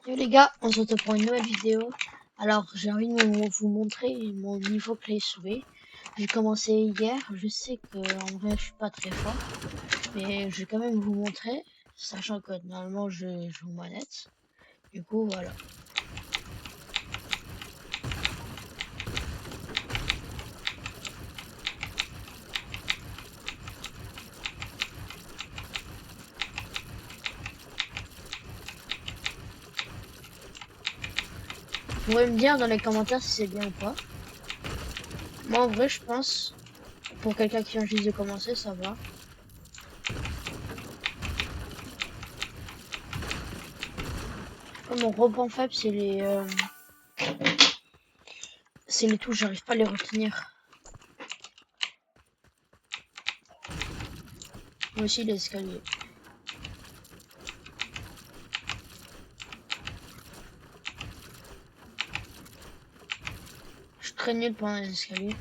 Yo les gars, on se retrouve pour une nouvelle vidéo. Alors j'ai envie de vous montrer mon niveau clé souris. J'ai commencé hier, je sais que en vrai je suis pas très fort, mais je vais quand même vous montrer, sachant que normalement je joue manette. Du coup voilà. Vous pourrez me dire dans les commentaires si c'est bien ou pas. Moi en vrai je pense, pour quelqu'un qui vient juste de commencer, ça va. Mon gros point faible c'est les touches, j'arrive pas à les retenir. Moi aussi les escaliers. Je suis très nul pendant les escaliers.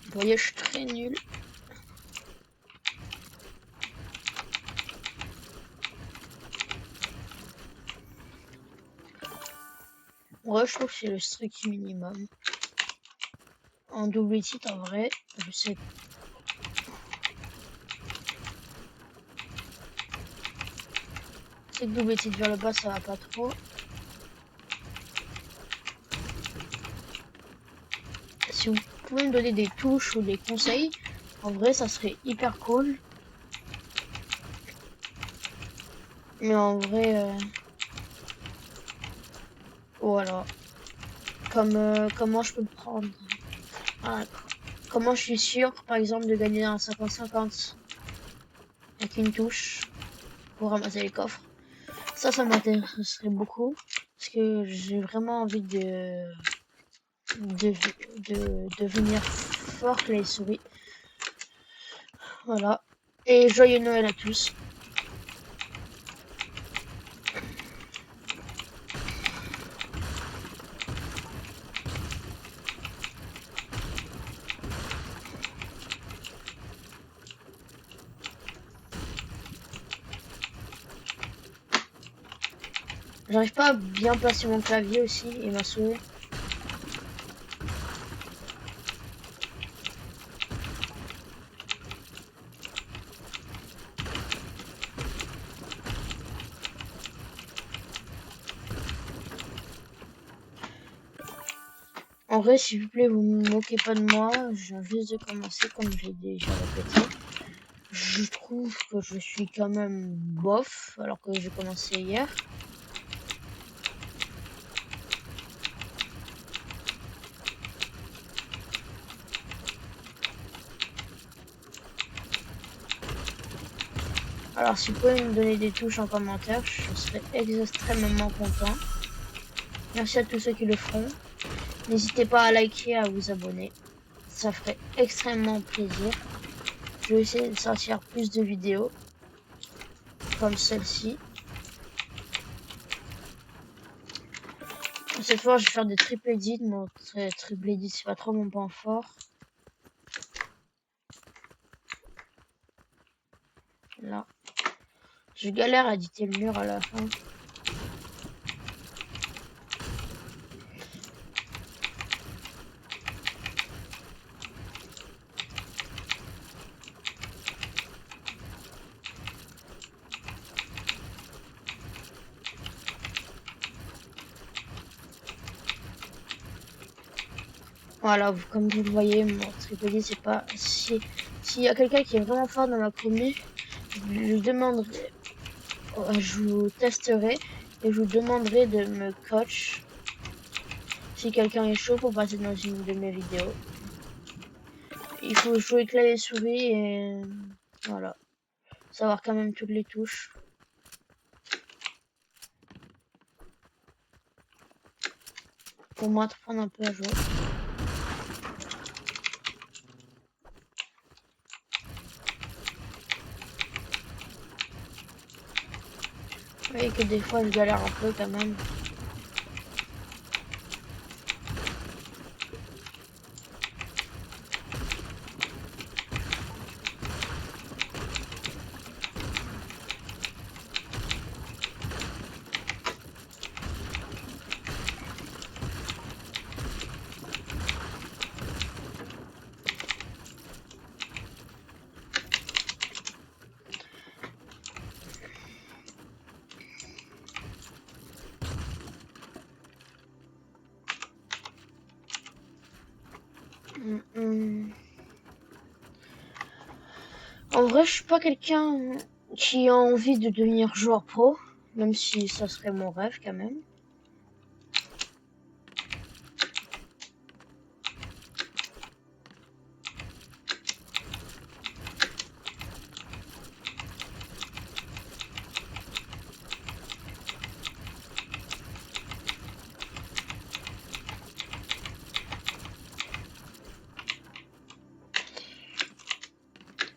Vous voyez, je suis très nul. Ouais, je trouve que c'est le strict minimum. En double titre, en vrai, je sais que double titre vers le bas, ça va pas trop. Si vous pouvez me donner des touches ou des conseils, en vrai, ça serait hyper cool. Mais en vrai, voilà. Comment je peux prendre ah, comment je suis sûr, par exemple, de gagner un 50-50 avec une touche pour ramasser les coffres. Ça m'intéresserait beaucoup. Parce que j'ai vraiment envie de, de devenir fort les souris. Voilà. Et joyeux Noël à tous. J'arrive pas à bien placer mon clavier aussi et ma souris. En vrai, s'il vous plaît, vous ne moquez pas de moi. Je viens juste de commencer, comme j'ai déjà répété. Je trouve que je suis quand même bof, alors que j'ai commencé hier. Alors, si vous pouvez me donner des touches en commentaire, je serais extrêmement content. Merci à tous ceux qui le feront. N'hésitez pas à liker et à vous abonner. Ça ferait extrêmement plaisir. Je vais essayer de sortir plus de vidéos comme celle-ci. Cette fois, je vais faire des triple edits. Mon triple edit, c'est pas trop mon point fort. Là. Je galère à éditer le mur à la fin. Voilà, comme vous le voyez, mon triple edit, c'est pas... S'il y a quelqu'un qui est vraiment fort dans ma commu, je lui demanderai... Je vous testerai et je vous demanderai de me coach si quelqu'un est chaud pour passer dans une de mes vidéos. Il faut jouer clavier souris et voilà, savoir quand même toutes les touches. Pour m'apprendre un peu à jouer. voyez que des fois je galère un peu quand même. En vrai, je suis pas quelqu'un qui a envie de devenir joueur pro, même si ça serait mon rêve quand même.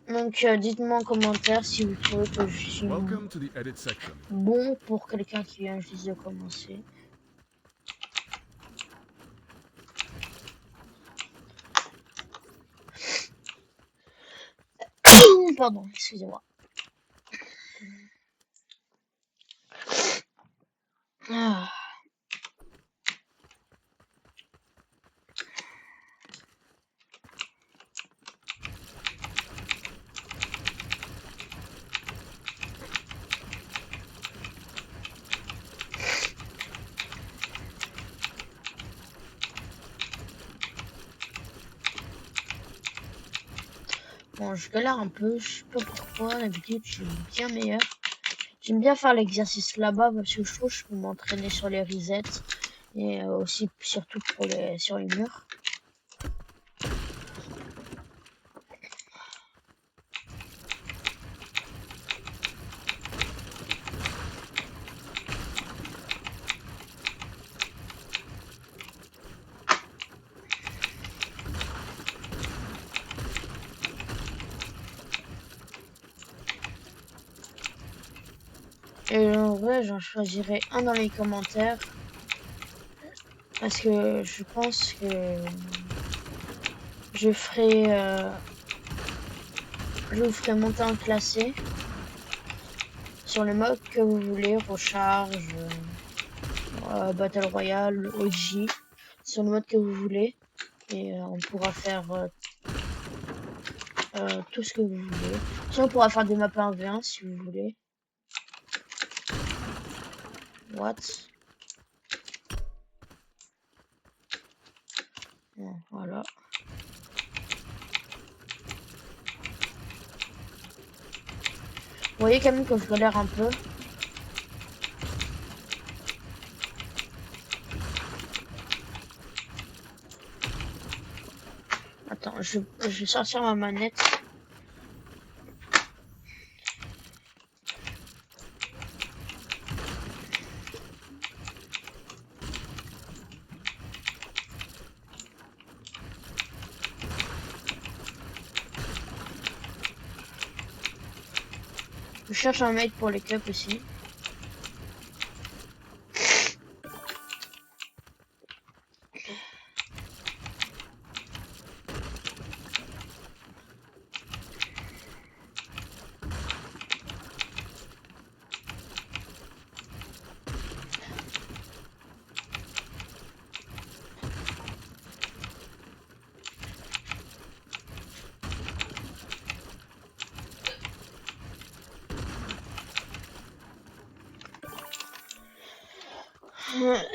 Donc dites-moi en commentaire si vous trouvez que je suis bon pour quelqu'un qui vient juste de commencer. Pardon, excusez-moi. Ah. Bon, je galère un peu, je sais pas pourquoi, d'habitude je suis bien meilleur. J'aime bien faire l'exercice là-bas parce que je trouve que je peux m'entraîner sur les resets et aussi surtout sur les murs. Et en vrai, j'en choisirai un dans les commentaires. Parce que je pense que je vous ferai monter un classé sur le mode que vous voulez, recharge, Battle Royale, OG, sur le mode que vous voulez. Et on pourra faire tout ce que vous voulez. Sinon, on pourra faire des maps 1v1 si vous voulez. What? Bon, voilà. Vous voyez quand même que je galère un peu. Attends, je vais sortir ma manette. Je cherche un mate pour les cups aussi.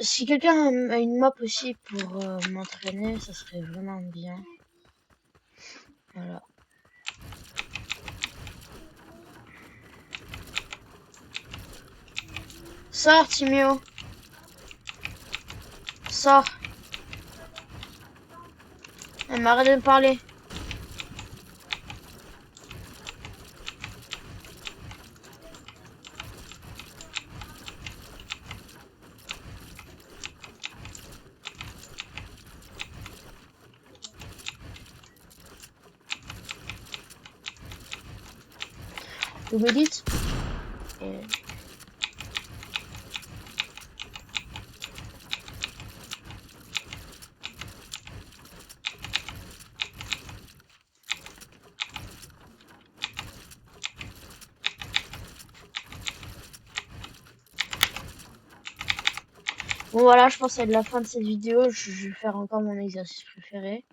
Si quelqu'un a une map aussi pour m'entraîner, ça serait vraiment bien. Voilà. Sors, Timéo. Sors. Arrête de me parler. Vous me dites Bon voilà, je pense que c'est la fin de cette vidéo. Je vais faire encore mon exercice préféré.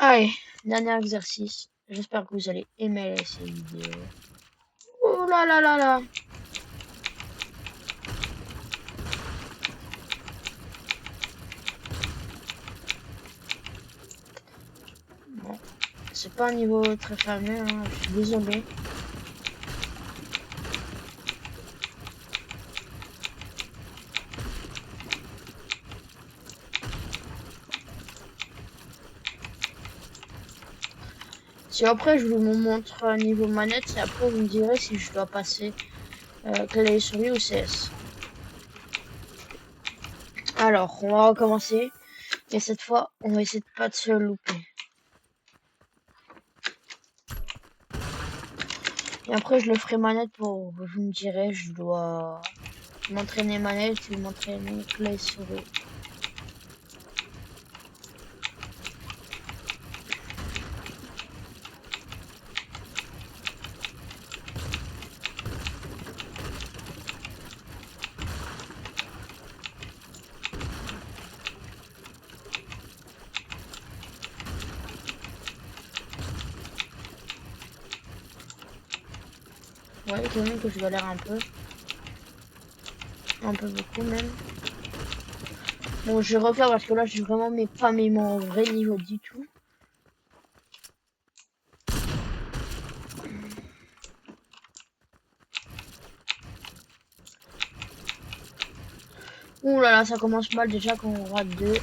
Allez, dernier exercice. J'espère que vous allez aimer cette vidéo. Oh là là là là. Bon, c'est pas un niveau très fameux, hein, je suis désolé. Si après je vous montre un niveau manette, et après vous me direz si je dois passer clavier souris ou CS. Alors, on va recommencer. Et cette fois, on va essayer de pas de se louper. Et après, je le ferai manette pour, vous me direz, je dois m'entraîner manette ou m'entraîner clavier souris. Ouais, quand même que je galère un peu beaucoup même. Bon, je vais refaire parce que là, j'ai vraiment pas mis mon vrai niveau du tout. Ouh là là, ça commence mal déjà quand on rate 2.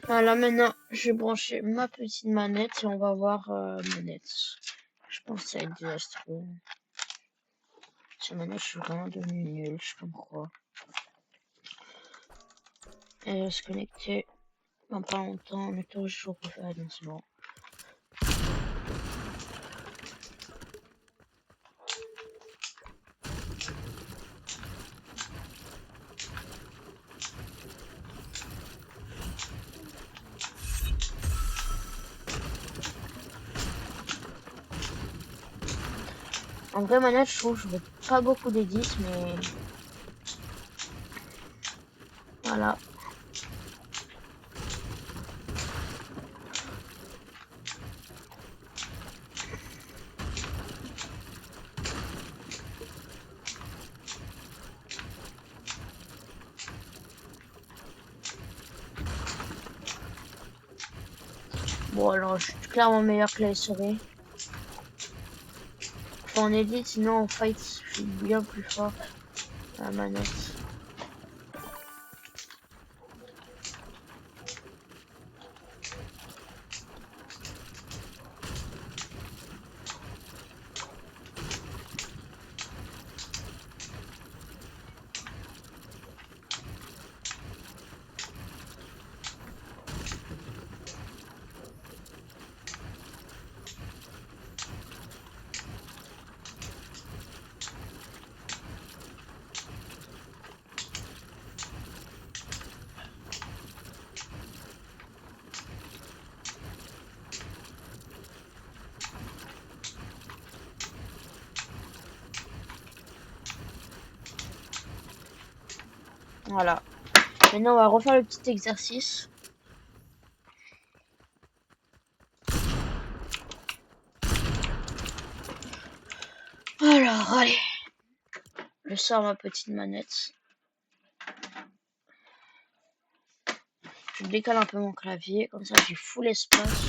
Voilà, maintenant, je vais brancher ma petite manette et on va voir manette. Je pense que ça va être désastreux. Cette manette, je suis vraiment devenu nul, je sais pas pourquoi. Elle va se connecter dans pas longtemps, mais toujours je peux faire, donc c'est bon. En vrai, manette, je trouve que je vois pas beaucoup d'édits, mais voilà. Bon, alors, je suis clairement meilleur que la souris. Enfin, en edit, sinon en fight, je suis bien plus fort à la manette. Voilà. Maintenant, on va refaire le petit exercice. Alors, allez. Je sors ma petite manette. Je décale un peu mon clavier, comme ça j'ai full espace.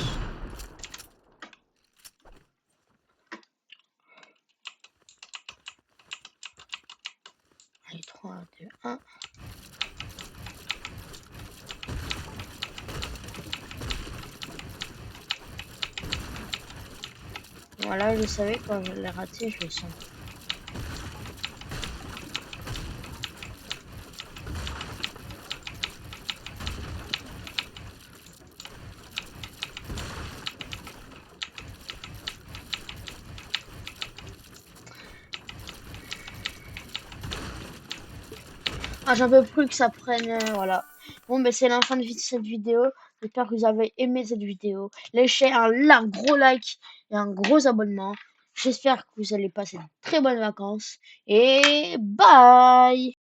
Allez, 3, 2, 1. Voilà, je savais quand je l'ai raté, je le sens. Ah, j'en peux plus que ça prenne, voilà. Bon, ben c'est la fin de cette vidéo. J'espère que vous avez aimé cette vidéo. Lâchez un gros like et un gros abonnement. J'espère que vous allez passer de très bonnes vacances. Et bye!